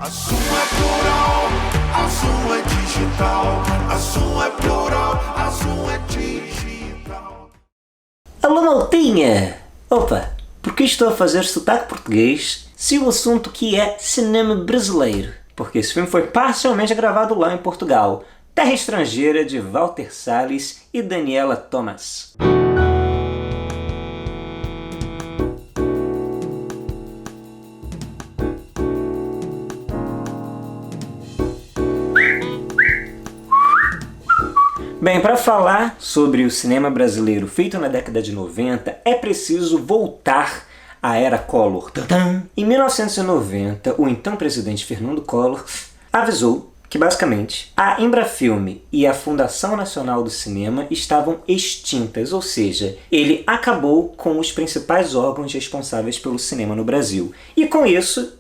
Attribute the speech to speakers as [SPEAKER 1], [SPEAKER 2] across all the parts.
[SPEAKER 1] A Zoom é plural, a Zoom é digital. A Zoom é plural, a Zoom é digital.
[SPEAKER 2] Alô, maltinha! Opa, por que estou a fazer sotaque português se o assunto aqui é cinema brasileiro? Porque esse filme foi parcialmente gravado lá em Portugal. Terra Estrangeira, de Walter Salles e Daniela Thomas. Bem, para falar sobre o cinema brasileiro feito na década de 90, é preciso voltar à era Collor. Em 1990, o então presidente Fernando Collor avisou que, basicamente, a Embrafilme e a Fundação Nacional do Cinema estavam extintas, ou seja, ele acabou com os principais órgãos responsáveis pelo cinema no Brasil. E com isso,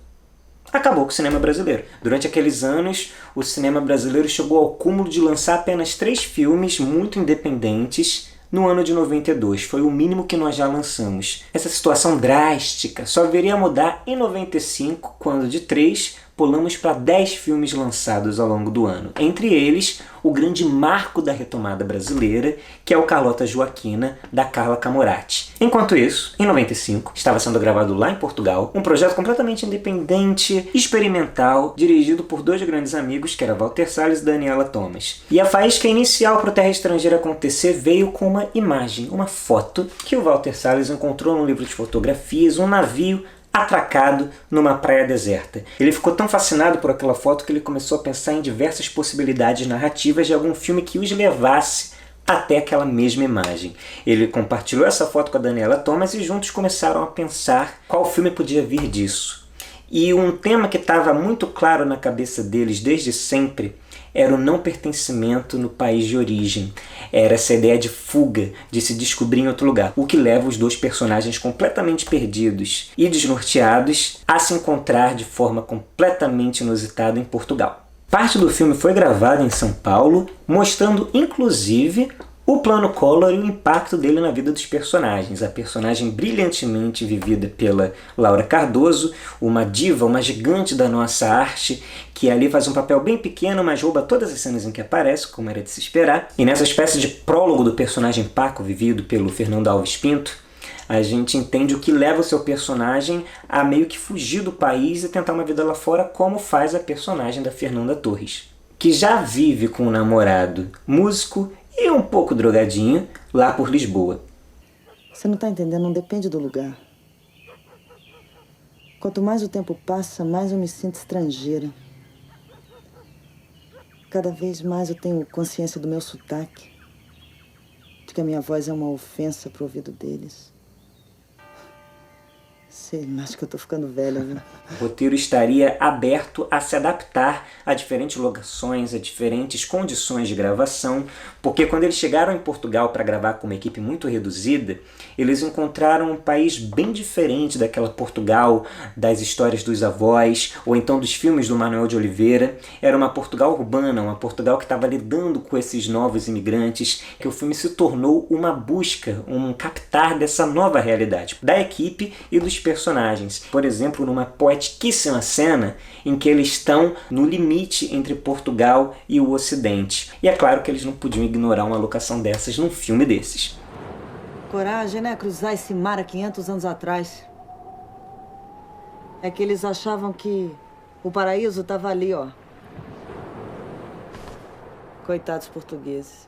[SPEAKER 2] acabou com o cinema brasileiro. Durante aqueles anos, o cinema brasileiro chegou ao cúmulo de lançar apenas 3 filmes muito independentes no ano de 92. Foi o mínimo que nós já lançamos. Essa situação drástica só viria a mudar em 95, quando de 3 pulamos para 10 filmes lançados ao longo do ano. Entre eles, o grande marco da retomada brasileira, que é o Carlota Joaquina, da Carla Camurati. Enquanto isso, em 95, estava sendo gravado lá em Portugal, um projeto completamente independente, experimental, dirigido por 2 grandes amigos, que era Walter Salles e Daniela Thomas. E a faísca inicial para o Terra Estrangeira acontecer veio com uma imagem, uma foto, que o Walter Salles encontrou num livro de fotografias, um navio atracado numa praia deserta. Ele ficou tão fascinado por aquela foto que ele começou a pensar em diversas possibilidades narrativas de algum filme que os levasse até aquela mesma imagem. Ele compartilhou essa foto com a Daniela Thomas e juntos começaram a pensar qual filme podia vir disso. E um tema que estava muito claro na cabeça deles desde sempre era o não pertencimento no país de origem. Era essa ideia de fuga, de se descobrir em outro lugar. O que leva os 2 personagens completamente perdidos e desnorteados a se encontrar de forma completamente inusitada em Portugal. Parte do filme foi gravada em São Paulo, mostrando inclusive o plano Collor e o impacto dele na vida dos personagens. A personagem brilhantemente vivida pela Laura Cardoso, uma diva, uma gigante da nossa arte, que ali faz um papel bem pequeno, mas rouba todas as cenas em que aparece, como era de se esperar. E nessa espécie de prólogo do personagem Paco, vivido pelo Fernando Alves Pinto, a gente entende o que leva o seu personagem a meio que fugir do país e tentar uma vida lá fora, como faz a personagem da Fernanda Torres, que já vive com um namorado músico e um pouco drogadinho lá por Lisboa.
[SPEAKER 3] Você não tá entendendo, não depende do lugar. Quanto mais o tempo passa, mais eu me sinto estrangeira. Cada vez mais eu tenho consciência do meu sotaque, de que a minha voz é uma ofensa pro ouvido deles. Sei, acho que eu tô ficando velha, viu?
[SPEAKER 2] O roteiro estaria aberto a se adaptar a diferentes locações, a diferentes condições de gravação, porque quando eles chegaram em Portugal para gravar com uma equipe muito reduzida, eles encontraram um país bem diferente daquela Portugal das histórias dos avós, ou então dos filmes do Manuel de Oliveira. Era uma Portugal urbana, uma Portugal que estava lidando com esses novos imigrantes, que o filme se tornou uma busca, um captar dessa nova realidade, da equipe e dos personagens. Por exemplo, numa poetiquíssima cena em que eles estão no limite entre Portugal e o Ocidente. E é claro que eles não podiam ignorar uma locação dessas num filme desses.
[SPEAKER 3] Coragem, né? Cruzar esse mar há 500 anos atrás. É que eles achavam que o paraíso estava ali, ó. Coitados portugueses.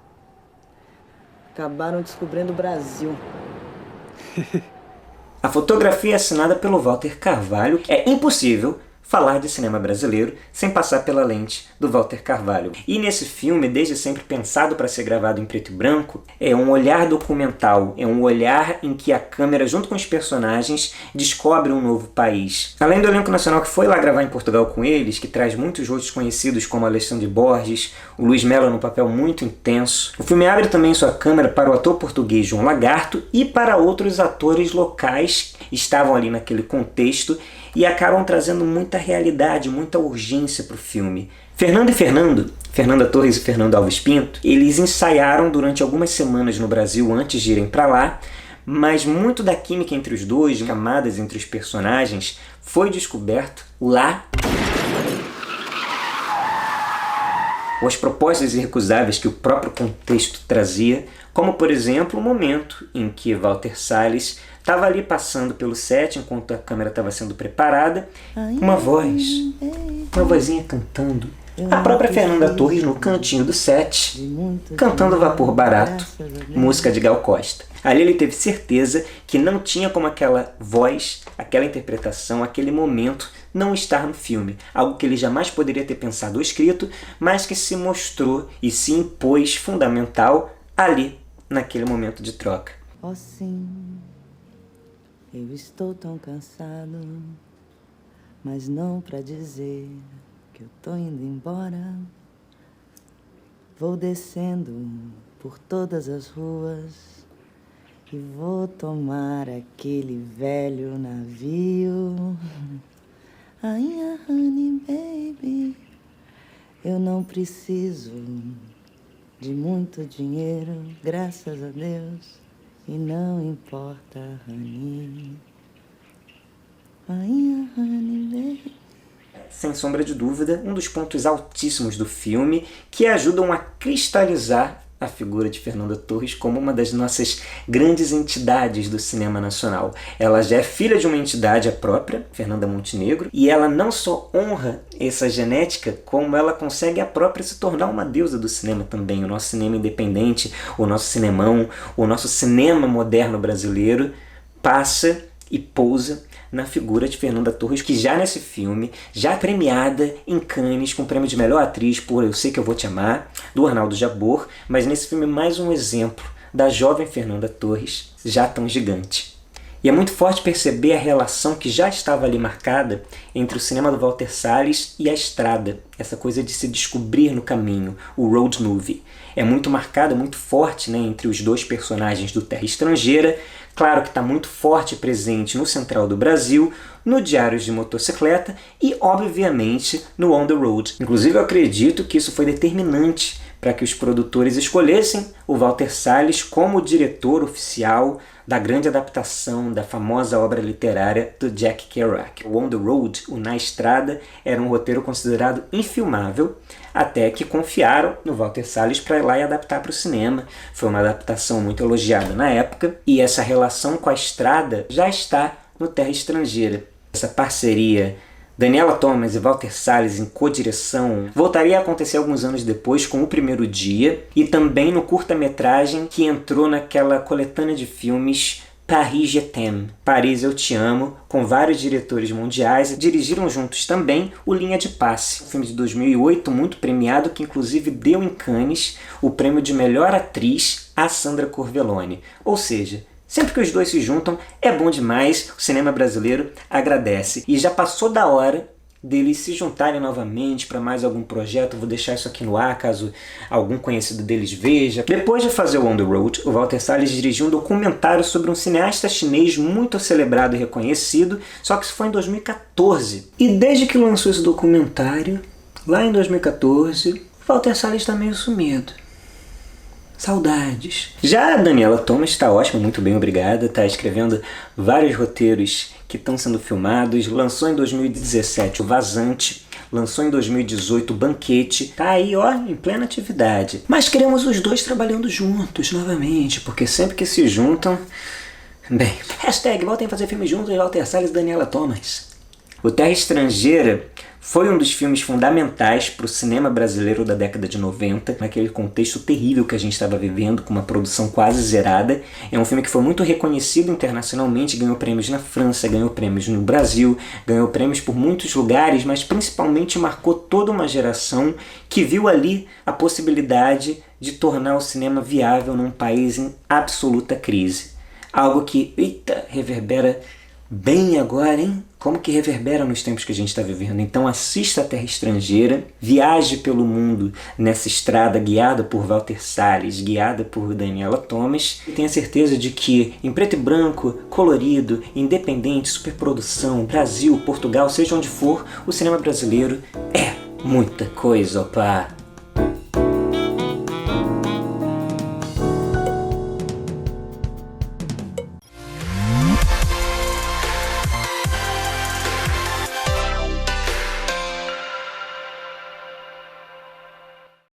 [SPEAKER 3] Acabaram descobrindo o Brasil.
[SPEAKER 2] A fotografia é assinada pelo Walter Carvalho. É impossível falar de cinema brasileiro sem passar pela lente do Walter Carvalho. E nesse filme, desde sempre pensado para ser gravado em preto e branco, é um olhar documental, é um olhar em que a câmera, junto com os personagens, descobre um novo país. Além do elenco nacional que foi lá gravar em Portugal com eles, que traz muitos rostos conhecidos como Alexandre Borges, o Luiz Mello num papel muito intenso, o filme abre também sua câmera para o ator português João Lagarto e para outros atores locais que estavam ali naquele contexto e acabam trazendo muita realidade, muita urgência para o filme. Fernanda Torres e Fernando Alves Pinto, eles ensaiaram durante algumas semanas no Brasil antes de irem para lá, mas muito da química entre os dois, camadas entre os personagens, foi descoberto lá ou as propostas irrecusáveis que o próprio contexto trazia, como, por exemplo, o momento em que Walter Salles estava ali passando pelo set enquanto a câmera estava sendo preparada, uma vozinha cantando. A própria Fernanda Torres no cantinho do set, cantando Vapor Barato, música de Gal Costa. Ali ele teve certeza que não tinha como aquela voz, aquela interpretação, aquele momento não estar no filme. Algo que ele jamais poderia ter pensado ou escrito, mas que se mostrou e se impôs fundamental ali, naquele momento de troca.
[SPEAKER 3] Oh, sim, eu estou tão cansado, mas não pra dizer que eu tô indo embora. Vou descendo por todas as ruas e vou tomar aquele velho navio. Ai, honey, baby, eu não preciso de muito dinheiro, graças a Deus, e não importa, honey. Ai, honey, baby.
[SPEAKER 2] Sem sombra de dúvida, um dos pontos altíssimos do filme que ajudam a cristalizar a figura de Fernanda Torres como uma das nossas grandes entidades do cinema nacional. Ela já é filha de uma entidade própria, Fernanda Montenegro, e ela não só honra essa genética, como ela consegue a própria se tornar uma deusa do cinema também. O nosso cinema independente, o nosso cinemão, o nosso cinema moderno brasileiro passa e pousa na figura de Fernanda Torres, que já nesse filme, já premiada em Cannes com o prêmio de melhor atriz por Eu Sei Que Eu Vou Te Amar, do Arnaldo Jabor, mas nesse filme mais um exemplo da jovem Fernanda Torres, já tão gigante. E é muito forte perceber a relação que já estava ali marcada entre o cinema do Walter Salles e a estrada, essa coisa de se descobrir no caminho, o road movie. É muito marcada, muito forte, né, entre os dois personagens do Terra Estrangeira. Claro que está muito forte e presente no Central do Brasil, no Diários de Motocicleta e, obviamente, no On the Road. Inclusive, eu acredito que isso foi determinante para que os produtores escolhessem o Walter Salles como diretor oficial da grande adaptação da famosa obra literária do Jack Kerouac. O On the Road, o Na Estrada, era um roteiro considerado infilmável, até que confiaram no Walter Salles para ir lá e adaptar para o cinema. Foi uma adaptação muito elogiada na época, e essa relação com a estrada já está no Terra Estrangeira. Essa parceria Daniela Thomas e Walter Salles em co-direção voltaria a acontecer alguns anos depois com O Primeiro Dia e também no curta-metragem que entrou naquela coletânea de filmes Paris Je t'aime, Paris Eu Te Amo, com vários diretores mundiais, e dirigiram juntos também o Linha de Passe, um filme de 2008 muito premiado que inclusive deu em Cannes o prêmio de melhor atriz a Sandra Corvelloni. Ou seja, sempre que os dois se juntam, é bom demais, o cinema brasileiro agradece. E já passou da hora deles se juntarem novamente para mais algum projeto. Vou deixar isso aqui no ar, caso algum conhecido deles veja. Depois de fazer o On the Road, o Walter Salles dirigiu um documentário sobre um cineasta chinês muito celebrado e reconhecido, só que isso foi em 2014. E desde que lançou esse documentário, lá em 2014, Walter Salles está meio sumido. Saudades. Já a Daniela Thomas está ótima, muito bem, obrigada. Está escrevendo vários roteiros que estão sendo filmados. Lançou em 2017 o Vazante. Lançou em 2018 o Banquete. Tá aí, ó, em plena atividade. Mas queremos os dois trabalhando juntos novamente, porque sempre que se juntam... Bem, hashtag voltem a fazer filme juntos, Walter Salles e Daniela Thomas. O Terra Estrangeira foi um dos filmes fundamentais para o cinema brasileiro da década de 90, naquele contexto terrível que a gente estava vivendo, com uma produção quase zerada. É um filme que foi muito reconhecido internacionalmente, ganhou prêmios na França, ganhou prêmios no Brasil, ganhou prêmios por muitos lugares, mas principalmente marcou toda uma geração que viu ali a possibilidade de tornar o cinema viável num país em absoluta crise. Algo que, reverbera bem agora, hein? Como que reverbera nos tempos que a gente está vivendo. Então assista a Terra Estrangeira, viaje pelo mundo nessa estrada guiada por Walter Salles, guiada por Daniela Thomas, e tenha certeza de que em preto e branco, colorido, independente, superprodução, Brasil, Portugal, seja onde for, o cinema brasileiro é muita coisa, opa!